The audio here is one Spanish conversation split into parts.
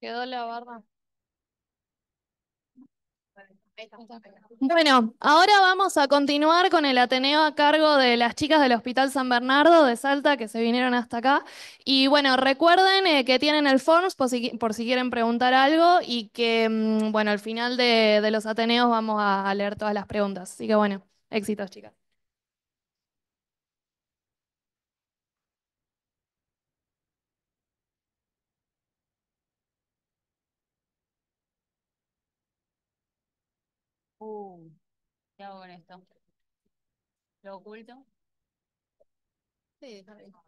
Quedó la barra. Bueno, ahora vamos a continuar con el Ateneo a cargo de las chicas del Hospital San Bernardo de Salta que se vinieron hasta acá. Y bueno, recuerden que tienen el Forms por si quieren preguntar algo y que, bueno, al final de los Ateneos vamos a leer todas las preguntas. Así que bueno, éxitos, chicas. Uh, ¿Qué hago con esto? ¿Lo oculto? Sí, está bien. No.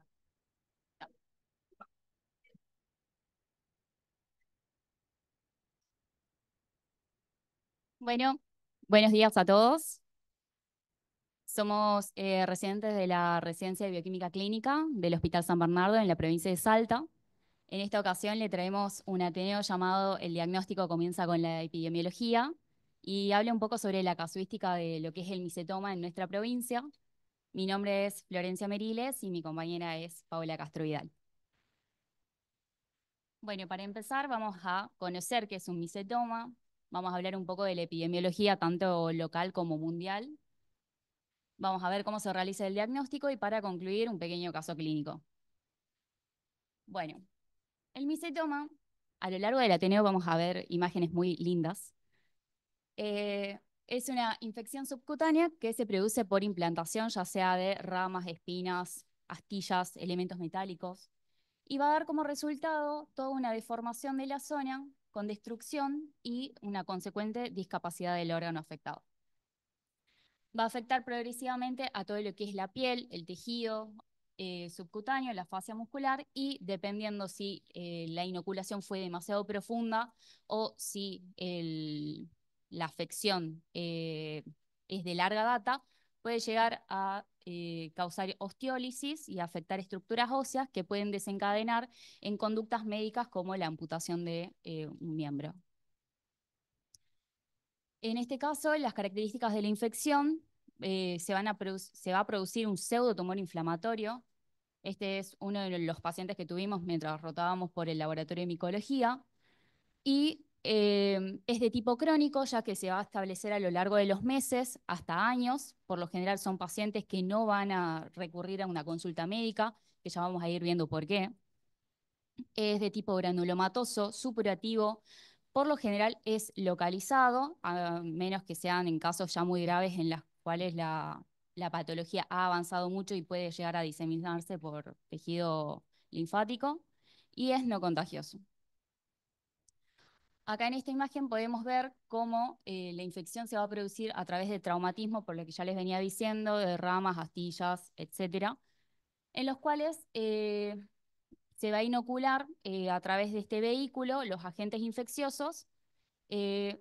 Bueno, buenos días a todos. Somos residentes de la Residencia de Bioquímica Clínica del Hospital San Bernardo en la provincia de Salta. En esta ocasión le traemos un ateneo llamado El diagnóstico comienza con la epidemiología y habla un poco sobre la casuística de lo que es el micetoma en nuestra provincia. Mi nombre es Florencia Meriles y mi compañera es Paula Castro Vidal. Bueno, para empezar vamos a conocer qué es un micetoma, vamos a hablar un poco de la epidemiología tanto local como mundial, vamos a ver cómo se realiza el diagnóstico y para concluir un pequeño caso clínico. Bueno, el micetoma, a lo largo del Ateneo vamos a ver imágenes muy lindas. Es una infección subcutánea que se produce por implantación ya sea de ramas, espinas, astillas, elementos metálicos, y va a dar como resultado toda una deformación de la zona con destrucción y una consecuente discapacidad del órgano afectado. Va a afectar progresivamente a todo lo que es la piel, el tejido subcutáneo, la fascia muscular y dependiendo si la inoculación fue demasiado profunda o si la afección es de larga data, puede llegar a causar osteólisis y afectar estructuras óseas que pueden desencadenar en conductas médicas como la amputación de un miembro. En este caso, las características de la infección se va a producir un pseudotumor inflamatorio. Este es uno de los pacientes que tuvimos mientras rotábamos por el laboratorio de micología y es de tipo crónico, ya que se va a establecer a lo largo de los meses hasta años. Por lo general son pacientes que no van a recurrir a una consulta médica, que ya vamos a ir viendo por qué. Es de tipo granulomatoso, supurativo. Por lo general es localizado, a menos que sean en casos ya muy graves en los cuales la patología ha avanzado mucho y puede llegar a diseminarse por tejido linfático, y es no contagioso. Acá en esta imagen podemos ver cómo la infección se va a producir a través de traumatismo, por lo que ya les venía diciendo, de ramas, astillas, etcétera, en los cuales se va a inocular a través de este vehículo los agentes infecciosos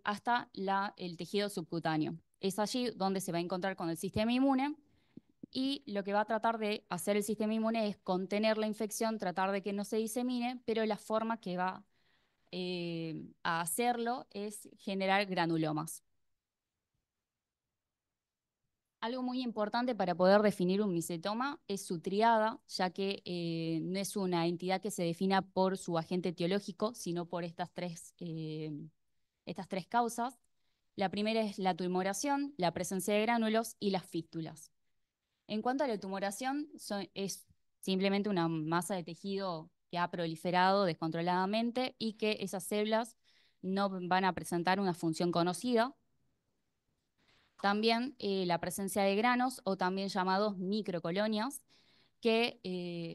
hasta el tejido subcutáneo. Es allí donde se va a encontrar con el sistema inmune y lo que va a tratar de hacer el sistema inmune es contener la infección, tratar de que no se disemine, pero la forma que va a hacerlo es generar granulomas. Algo muy importante para poder definir un micetoma es su triada, ya que no es una entidad que se defina por su agente etiológico, sino por estas tres causas. La primera es la tumoración, la presencia de gránulos y las fístulas. En cuanto a la tumoración, es simplemente una masa de tejido que ha proliferado descontroladamente y que esas células no van a presentar una función conocida. También la presencia de granos o también llamados microcolonias, que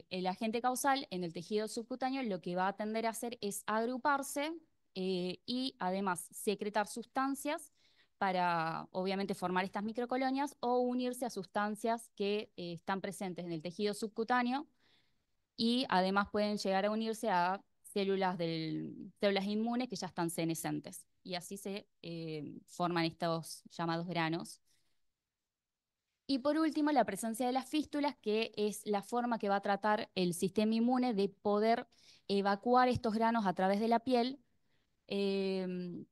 el agente causal en el tejido subcutáneo lo que va a tender a hacer es agruparse y además secretar sustancias para obviamente formar estas microcolonias o unirse a sustancias que están presentes en el tejido subcutáneo y además pueden llegar a unirse a células inmunes que ya están senescentes. Y así se forman estos llamados granos. Y por último, la presencia de las fístulas, que es la forma que va a tratar el sistema inmune de poder evacuar estos granos a través de la piel, eh,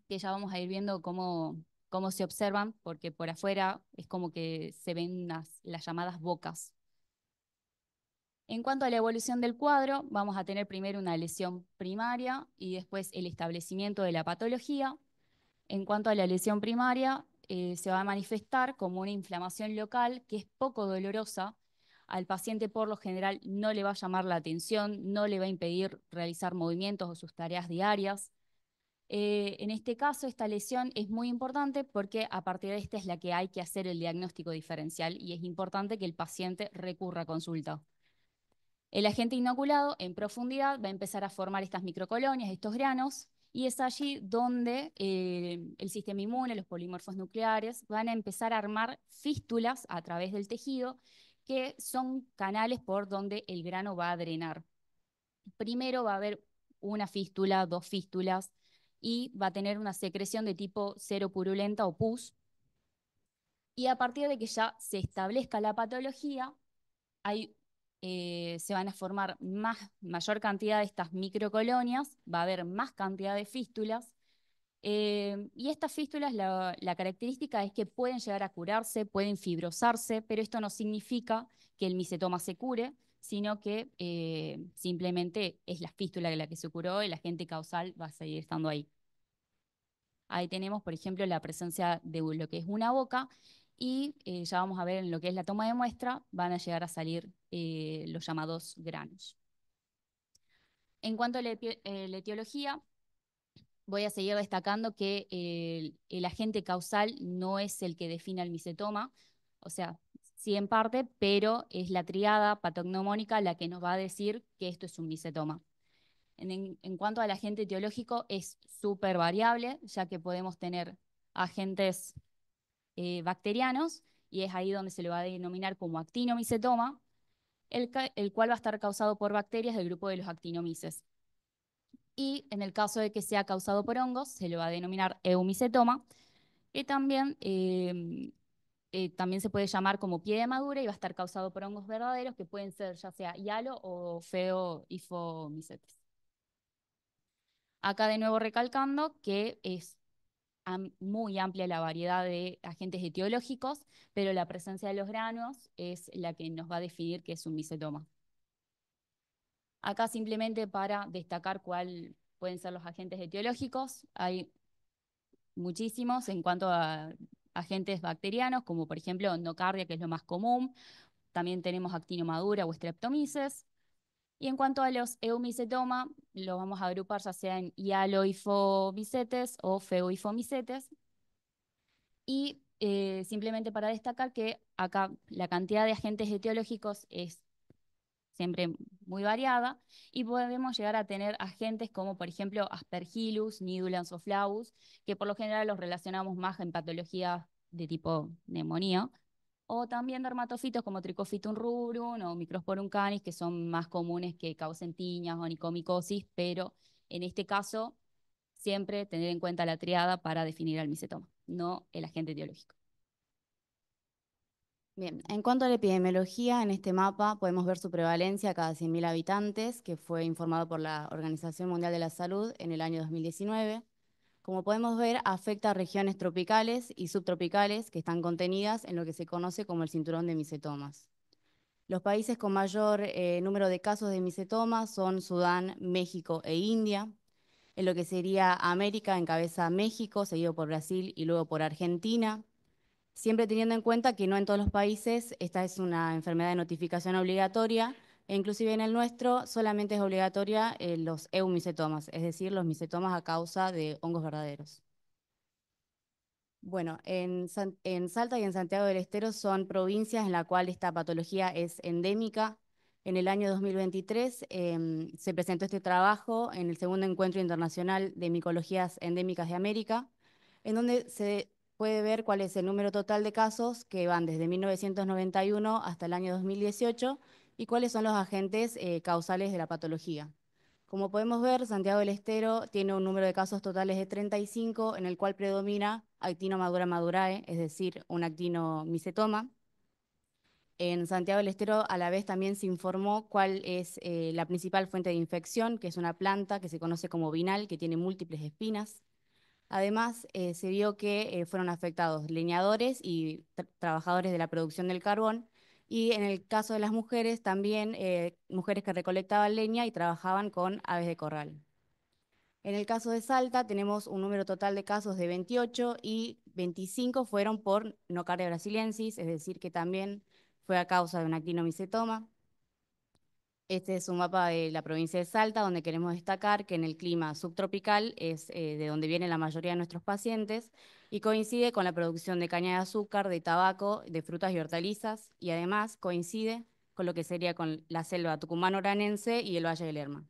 que ya vamos a ir viendo cómo se observan, porque por afuera es como que se ven las llamadas bocas. En cuanto a la evolución del cuadro, vamos a tener primero una lesión primaria y después el establecimiento de la patología. En cuanto a la lesión primaria, se va a manifestar como una inflamación local que es poco dolorosa. Al paciente por lo general no le va a llamar la atención, no le va a impedir realizar movimientos o sus tareas diarias. En este caso, esta lesión es muy importante porque a partir de esta es la que hay que hacer el diagnóstico diferencial y es importante que el paciente recurra a consulta. El agente inoculado en profundidad va a empezar a formar estas microcolonias, estos granos, y es allí donde el sistema inmune, los polimorfos nucleares, van a empezar a armar fístulas a través del tejido, que son canales por donde el grano va a drenar. Primero va a haber una fístula, dos fístulas, y va a tener una secreción de tipo cero purulenta o pus, y a partir de que ya se establezca la patología, hay, se van a formar mayor cantidad de estas microcolonias, va a haber más cantidad de fístulas, y estas fístulas, la característica es que pueden llegar a curarse, pueden fibrosarse, pero esto no significa que el micetoma se cure, sino que simplemente es la fístula la que se curó y el agente causal va a seguir estando ahí. Ahí tenemos, por ejemplo, la presencia de lo que es una boca y ya vamos a ver en lo que es la toma de muestra, van a llegar a salir los llamados granos. En cuanto a la etiología, voy a seguir destacando que el agente causal no es el que define el micetoma, o sea, sí en parte, pero es la triada patognomónica la que nos va a decir que esto es un micetoma. En cuanto al agente etiológico, es súper variable, ya que podemos tener agentes bacterianos, y es ahí donde se le va a denominar como actinomicetoma, el cual va a estar causado por bacterias del grupo de los actinomices. Y en el caso de que sea causado por hongos, se le va a denominar eumicetoma, que también se puede llamar como pie de madura y va a estar causado por hongos verdaderos, que pueden ser ya sea hialo o feo-ifomicetes. Acá de nuevo recalcando que es muy amplia la variedad de agentes etiológicos, pero la presencia de los granos es la que nos va a definir qué es un micetoma. Acá simplemente para destacar cuál pueden ser los agentes etiológicos, hay muchísimos en cuanto a agentes bacterianos, como por ejemplo nocardia, que es lo más común. También tenemos actinomadura o streptomyces. Y en cuanto a los eumicetoma, los vamos a agrupar ya sea en hialoifomicetes o feuifomicetes. Y simplemente para destacar que acá la cantidad de agentes etiológicos es siempre muy variada y podemos llegar a tener agentes como por ejemplo Aspergillus, Nidulans o Flavus, que por lo general los relacionamos más en patologías de tipo neumonía, o también dermatofitos como Trichofitum rubrum o Microsporum canis, que son más comunes que causen tiñas o onicomicosis, pero en este caso siempre tener en cuenta la triada para definir al micetoma, no el agente etiológico. Bien, en cuanto a la epidemiología, en este mapa podemos ver su prevalencia a cada 100.000 habitantes, que fue informado por la Organización Mundial de la Salud en el año 2019. Como podemos ver, afecta a regiones tropicales y subtropicales que están contenidas en lo que se conoce como el cinturón de micetomas. Los países con mayor número de casos de micetomas son Sudán, México e India. En lo que sería América encabeza México, seguido por Brasil y luego por Argentina, siempre teniendo en cuenta que no en todos los países esta es una enfermedad de notificación obligatoria, e inclusive en el nuestro solamente es obligatoria los eumicetomas, es decir, los micetomas a causa de hongos verdaderos. Bueno, en Salta y en Santiago del Estero son provincias en la cual esta patología es endémica. En el año 2023 se presentó este trabajo en el segundo encuentro internacional de micologías endémicas de América, en donde se puede ver cuál es el número total de casos que van desde 1991 hasta el año 2018 y cuáles son los agentes causales de la patología. Como podemos ver, Santiago del Estero tiene un número de casos totales de 35, en el cual predomina actinomadura madurae, es decir, un actinomicetoma. En Santiago del Estero, a la vez, también se informó cuál es la principal fuente de infección, que es una planta que se conoce como vinal, que tiene múltiples espinas. Además, se vio que fueron afectados leñadores y trabajadores de la producción del carbón, Y en el caso de las mujeres, también mujeres que recolectaban leña y trabajaban con aves de corral. En el caso de Salta tenemos un número total de casos de 28 y 25 fueron por Nocardia brasiliensis, es decir, que también fue a causa de un actinomicetoma. Este es un mapa de la provincia de Salta, donde queremos destacar que en el clima subtropical es de donde vienen la mayoría de nuestros pacientes y coincide con la producción de caña de azúcar, de tabaco, de frutas y hortalizas, y además coincide con lo que sería con la selva tucumano-oranense y el Valle del Lerma.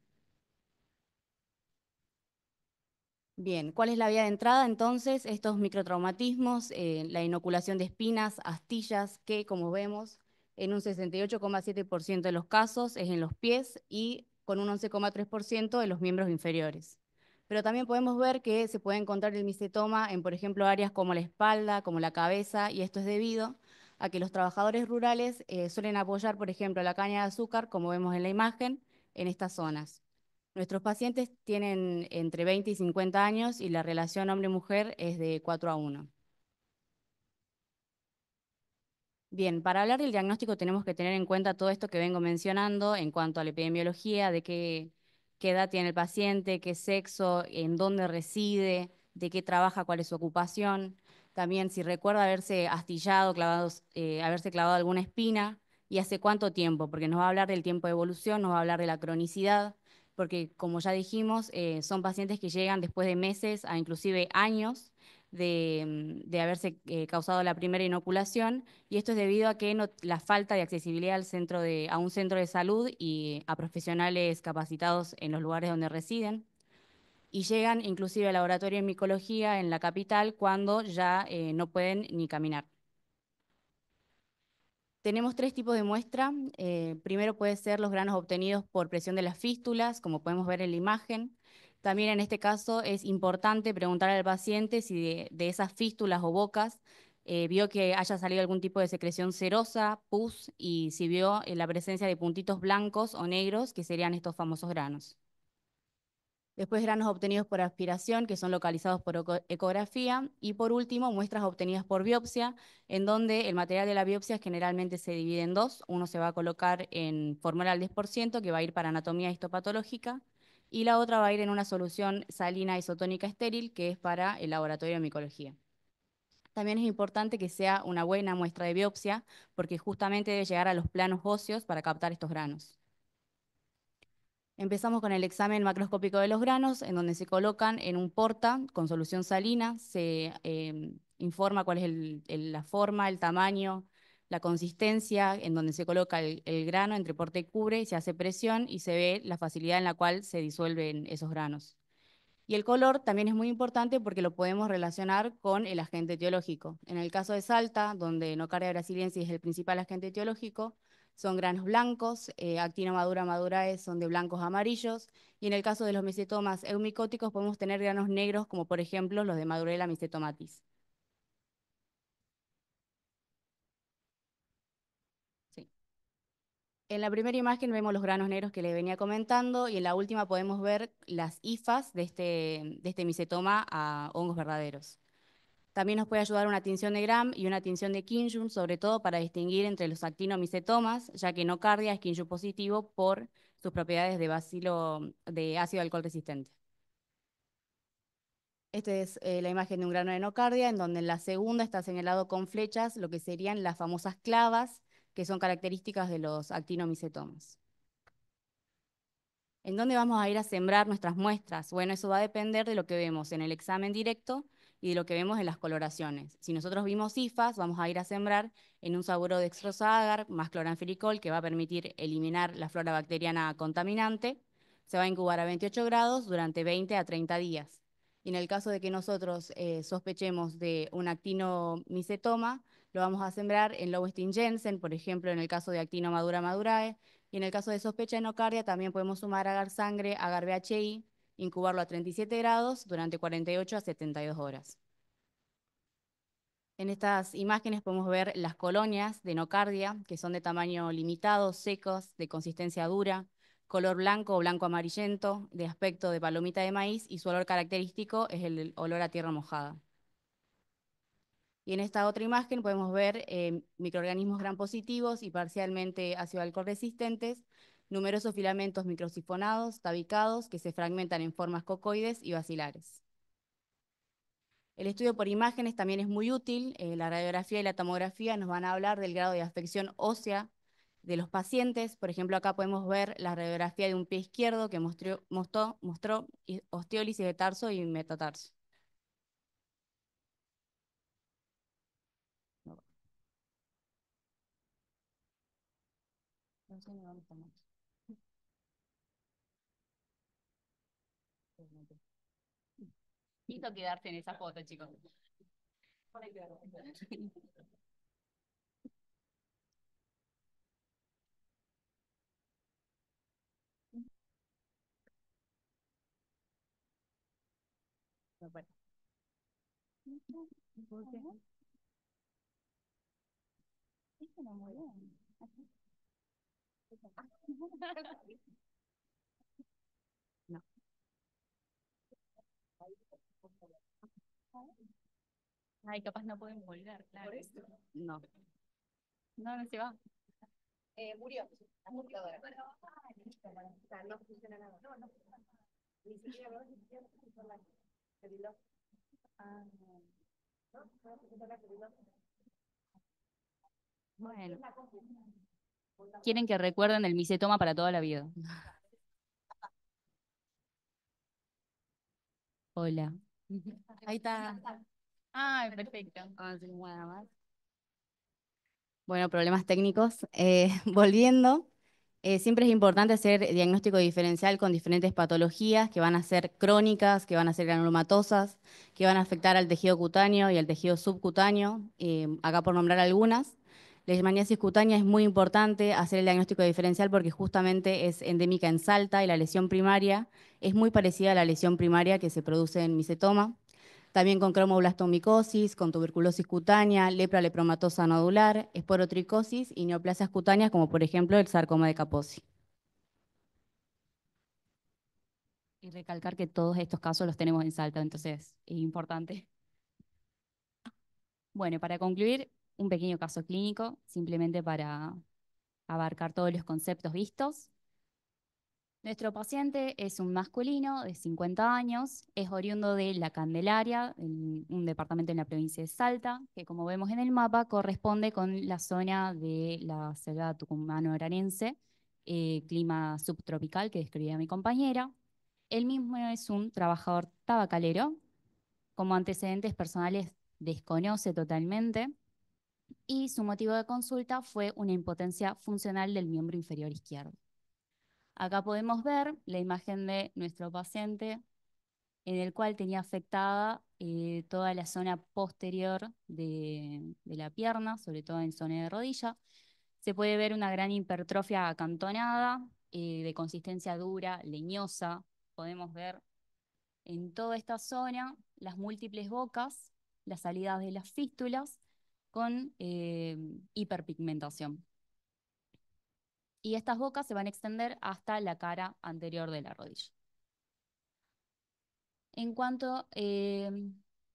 Bien, ¿cuál es la vía de entrada entonces? Estos microtraumatismos, la inoculación de espinas, astillas, que como vemos, en un 68,7% de los casos es en los pies y con un 11,3% en los miembros inferiores. Pero también podemos ver que se puede encontrar el micetoma en, por ejemplo, áreas como la espalda, como la cabeza, y esto es debido a que los trabajadores rurales suelen apoyar, por ejemplo, la caña de azúcar, como vemos en la imagen, en estas zonas. Nuestros pacientes tienen entre 20 y 50 años y la relación hombre-mujer es de 4:1. Bien, para hablar del diagnóstico tenemos que tener en cuenta todo esto que vengo mencionando en cuanto a la epidemiología, de qué edad tiene el paciente, qué sexo, en dónde reside, de qué trabaja, cuál es su ocupación. También si recuerda haberse astillado, haberse clavado alguna espina y hace cuánto tiempo, porque nos va a hablar del tiempo de evolución, nos va a hablar de la cronicidad, porque como ya dijimos, son pacientes que llegan después de meses a inclusive años de haberse causado la primera inoculación y esto es debido a que la falta de accesibilidad a un centro de salud y a profesionales capacitados en los lugares donde residen. Y llegan inclusive al laboratorio de micología en la capital cuando ya no pueden ni caminar. Tenemos tres tipos de muestra. Primero puede ser los granos obtenidos por presión de las fístulas, como podemos ver en la imagen. También en este caso es importante preguntar al paciente si de esas fístulas o bocas vio que haya salido algún tipo de secreción serosa, pus, y si vio la presencia de puntitos blancos o negros, que serían estos famosos granos. Después granos obtenidos por aspiración, que son localizados por ecografía. Y por último, muestras obtenidas por biopsia, en donde el material de la biopsia generalmente se divide en dos. Uno se va a colocar en fórmula al 10%, que va a ir para anatomía histopatológica, y la otra va a ir en una solución salina isotónica estéril, que es para el laboratorio de micología. También es importante que sea una buena muestra de biopsia, porque justamente debe llegar a los planos óseos para captar estos granos. Empezamos con el examen macroscópico de los granos, en donde se colocan en un porta con solución salina, se informa cuál es la forma, el tamaño, la consistencia, en donde se coloca el grano entre porta y cubre, y se hace presión y se ve la facilidad en la cual se disuelven esos granos. Y el color también es muy importante porque lo podemos relacionar con el agente etiológico. En el caso de Salta, donde Nocardia brasiliensis es el principal agente etiológico, son granos blancos, Actinomyxura madurae son de blancos a amarillos, y en el caso de los mesetomas eumicóticos podemos tener granos negros, como por ejemplo los de Madurella mycetomatis. Sí. En la primera imagen vemos los granos negros que le venía comentando, y en la última podemos ver las hifas de este micetoma a hongos verdaderos. También nos puede ayudar una tinción de Gram y una tinción de Kinjun, sobre todo para distinguir entre los actinomicetomas, ya que nocardia es Kinjun positivo por sus propiedades de ácido alcohol resistente. Esta es la imagen de un grano de nocardia, en donde en la segunda está señalado con flechas lo que serían las famosas clavas, que son características de los actinomicetomas. ¿En dónde vamos a ir a sembrar nuestras muestras? Bueno, eso va a depender de lo que vemos en el examen directo y de lo que vemos en las coloraciones. Si nosotros vimos hifas, vamos a ir a sembrar en un saburo de agar más cloranfiricol, que va a permitir eliminar la flora bacteriana contaminante. Se va a incubar a 28 grados durante 20 a 30 días. Y en el caso de que nosotros sospechemos de un actinomicetoma, lo vamos a sembrar en Lowestin Jensen, por ejemplo, en el caso de Actinomadura madurae, y en el caso de sospecha de nocardia, también podemos sumar agar sangre, agar BHI, incubarlo a 37 grados durante 48 a 72 horas. En estas imágenes podemos ver las colonias de nocardia, que son de tamaño limitado, secos, de consistencia dura, color blanco o blanco amarillento, de aspecto de palomita de maíz, y su olor característico es el olor a tierra mojada. Y en esta otra imagen podemos ver microorganismos gram positivos y parcialmente ácido alcohol resistentes, numerosos filamentos microsifonados, tabicados, que se fragmentan en formas cocoides y bacilares. El estudio por imágenes también es muy útil. La radiografía y la tomografía nos van a hablar del grado de afección ósea de los pacientes. Por ejemplo, acá podemos ver la radiografía de un pie izquierdo que mostró osteólisis de tarso y metatarso. No sé ni dónde estamos. Quito quedarse en esa foto, chicos. No. Ay, capaz no pueden volver, claro. No. No, no se va. Murió la computadora. O sea, no funciona nada. No, no. Ni siquiera veo ni siquiera funciona la celular. Ah, no. No funciona la celular. Bueno. Quieren que recuerden el micetoma para toda la vida. Hola. Ahí está. Ah, perfecto. Bueno, problemas técnicos. Volviendo, siempre es importante hacer diagnóstico diferencial con diferentes patologías que van a ser crónicas, que van a ser granulomatosas, que van a afectar al tejido cutáneo y al tejido subcutáneo, acá por nombrar algunas. La leishmaniasis cutánea es muy importante hacer el diagnóstico diferencial porque justamente es endémica en Salta y la lesión primaria es muy parecida a la lesión primaria que se produce en micetoma. También con cromoblastomicosis, con tuberculosis cutánea, lepra lepromatosa nodular, esporotricosis y neoplasias cutáneas, como por ejemplo el sarcoma de Kaposi. Y recalcar que todos estos casos los tenemos en Salta, entonces es importante. Bueno, para concluir, un pequeño caso clínico, simplemente para abarcar todos los conceptos vistos. Nuestro paciente es un masculino de 50 años, es oriundo de La Candelaria, un departamento en la provincia de Salta, que como vemos en el mapa corresponde con la zona de la selva tucumano-oranense, clima subtropical que describía mi compañera. Él mismo es un trabajador tabacalero, como antecedentes personales desconoce totalmente, y su motivo de consulta fue una impotencia funcional del miembro inferior izquierdo. Acá podemos ver la imagen de nuestro paciente en el cual tenía afectada toda la zona posterior de la pierna, sobre todo en zona de rodilla. Se puede ver una gran hipertrofia acantonada, de consistencia dura, leñosa. Podemos ver en toda esta zona las múltiples bocas, las salidas de las fístulas con hiperpigmentación. Y estas bocas se van a extender hasta la cara anterior de la rodilla. En cuanto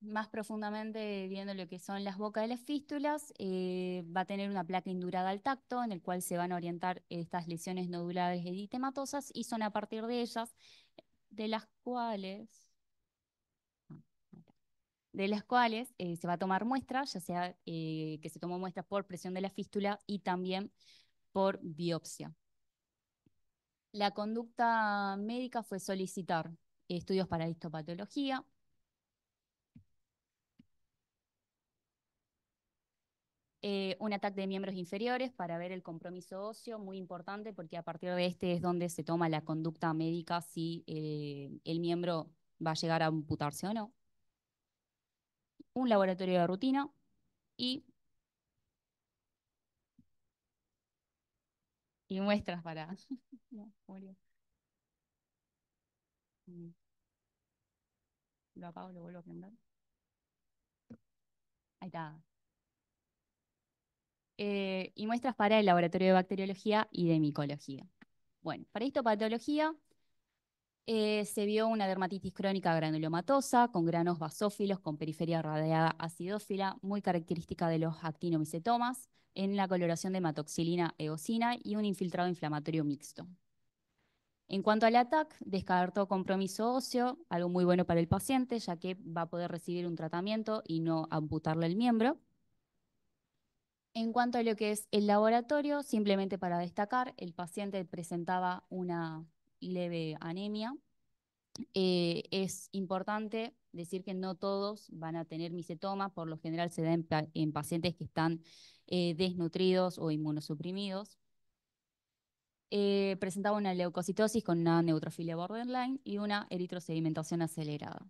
más profundamente viendo lo que son las bocas de las fístulas, va a tener una placa indurada al tacto en el cual se van a orientar estas lesiones nodulares eritematosas y son a partir de ellas de las cuales, se va a tomar muestra, ya sea que se tomó muestra por presión de la fístula y también por biopsia. La conducta médica fue solicitar estudios para histopatología, un ataque de miembros inferiores para ver el compromiso óseo, muy importante porque a partir de este es donde se toma la conducta médica si el miembro va a llegar a amputarse o no. Un laboratorio de rutina y, y muestras para... No, murió. Lo apago, lo vuelvo a prender. Ahí está. Y muestras para el laboratorio de bacteriología y de micología. Bueno, para histopatología Se vio una dermatitis crónica granulomatosa con granos basófilos con periferia radiada acidófila, muy característica de los actinomicetomas, en la coloración de hematoxilina eosina y un infiltrado inflamatorio mixto. En cuanto al ATAC, descartó compromiso óseo, algo muy bueno para el paciente, ya que va a poder recibir un tratamiento y no amputarle el miembro. En cuanto a lo que es el laboratorio, simplemente para destacar, el paciente presentaba una leve anemia. Es importante decir que no todos van a tener micetoma, por lo general se da en pacientes que están desnutridos o inmunosuprimidos. Presentaba una leucocitosis con una neutrofilia borderline y una eritrosedimentación acelerada.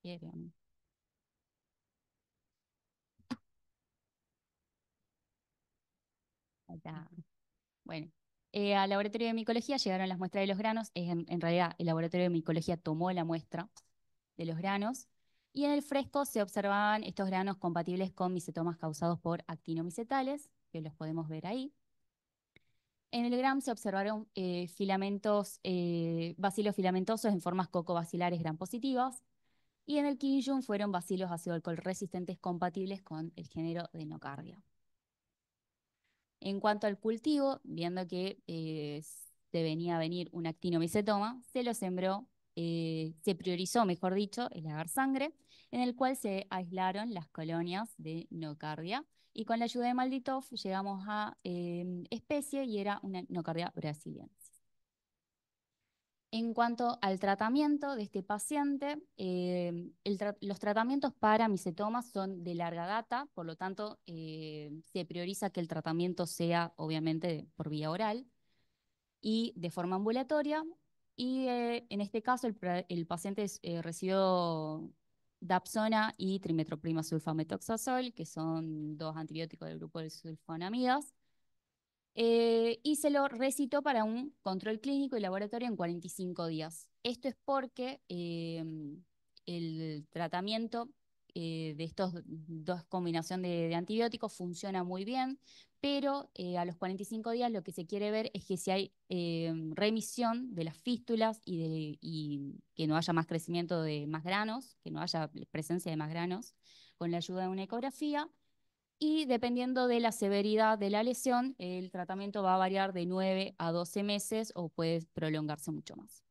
Bien. Acá. Bueno, al laboratorio de micología llegaron las muestras de los granos. En realidad, el laboratorio de micología tomó la muestra de los granos y en el fresco se observaban estos granos compatibles con micetomas causados por actinomicetales, que los podemos ver ahí. En el GRAM se observaron filamentos, bacilos filamentosos en formas cocobacilares gram positivas, y en el Kinjun fueron bacilos ácido alcohol resistentes compatibles con el género de nocardia. En cuanto al cultivo, viendo que se venía a venir un actinomicetoma, se lo sembró, se priorizó, mejor dicho, el agar sangre, en el cual se aislaron las colonias de nocardia, y con la ayuda de Malditov llegamos a especie y era una nocardia brasiliensis. En cuanto al tratamiento de este paciente, los tratamientos para micetomas son de larga data, por lo tanto, se prioriza que el tratamiento sea obviamente por vía oral y de forma ambulatoria. Y en este caso, el paciente recibió Dapsona y trimetoprim sulfamethoxazol, que son dos antibióticos del grupo de sulfonamidas. Y se lo recitó para un control clínico y laboratorio en 45 días. Esto es porque el tratamiento de estos dos combinaciones de antibióticos funciona muy bien, pero a los 45 días lo que se quiere ver es que si hay remisión de las fístulas y que no haya más crecimiento de más granos, que no haya presencia de más granos, con la ayuda de una ecografía. Y dependiendo de la severidad de la lesión, el tratamiento va a variar de 9 a 12 meses o puede prolongarse mucho más.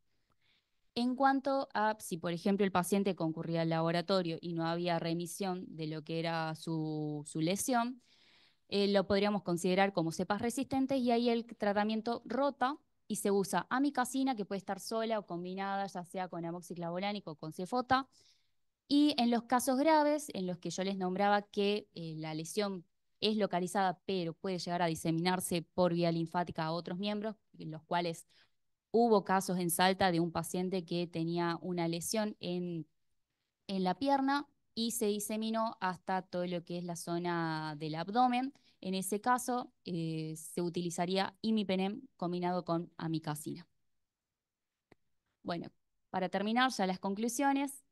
En cuanto a si, por ejemplo, el paciente concurría al laboratorio y no había remisión de lo que era su lesión, lo podríamos considerar como cepas resistentes y ahí el tratamiento rota y se usa amicacina, que puede estar sola o combinada, ya sea con amoxiclavulánico o con cefota. Y en los casos graves, en los que yo les nombraba que la lesión es localizada, pero puede llegar a diseminarse por vía linfática a otros miembros, en los cuales hubo casos en Salta de un paciente que tenía una lesión en la pierna y se diseminó hasta todo lo que es la zona del abdomen. En ese caso, se utilizaría imipenem combinado con amicacina. Bueno, para terminar ya las conclusiones,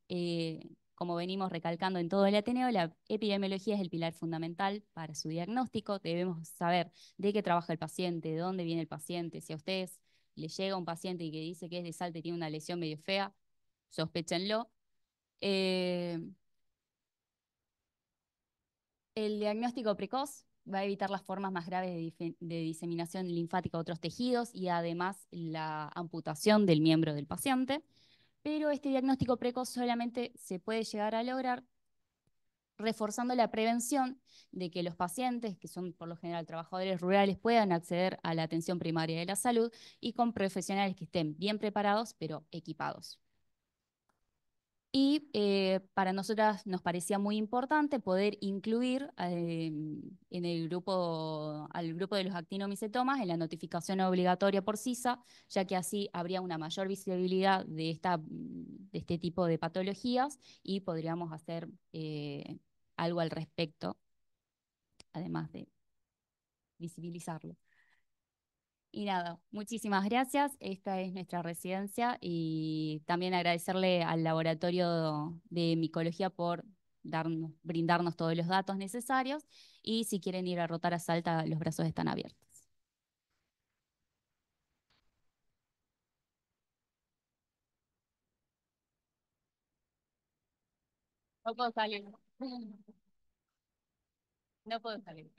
como venimos recalcando en todo el Ateneo, la epidemiología es el pilar fundamental para su diagnóstico. Debemos saber de qué trabaja el paciente, de dónde viene el paciente. Si a ustedes les llega un paciente y que dice que es de Salta y tiene una lesión medio fea, sospéchenlo. El diagnóstico precoz va a evitar las formas más graves de diseminación linfática a otros tejidos y además la amputación del miembro del paciente. Pero este diagnóstico precoz solamente se puede llegar a lograr reforzando la prevención de que los pacientes, que son por lo general trabajadores rurales, puedan acceder a la atención primaria de la salud y con profesionales que estén bien preparados, pero equipados. Y para nosotras nos parecía muy importante poder incluir en el grupo, al grupo de los actinomicetomas en la notificación obligatoria por CISA, ya que así habría una mayor visibilidad de este tipo de patologías y podríamos hacer algo al respecto, además de visibilizarlo. Y nada, muchísimas gracias. Esta es nuestra residencia y también agradecerle al laboratorio de micología por brindarnos todos los datos necesarios y si quieren ir a rotar a Salta, los brazos están abiertos. No puedo salir. No puedo salir.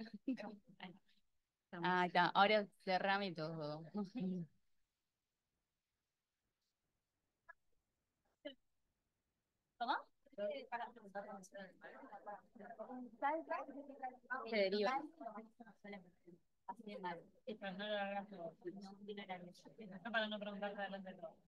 Ah, está. Ahora cerrame todo. ¿Cómo? Se deriva. Así de mal. Pero no lo hagas. No, para no preguntarte adelante de todo.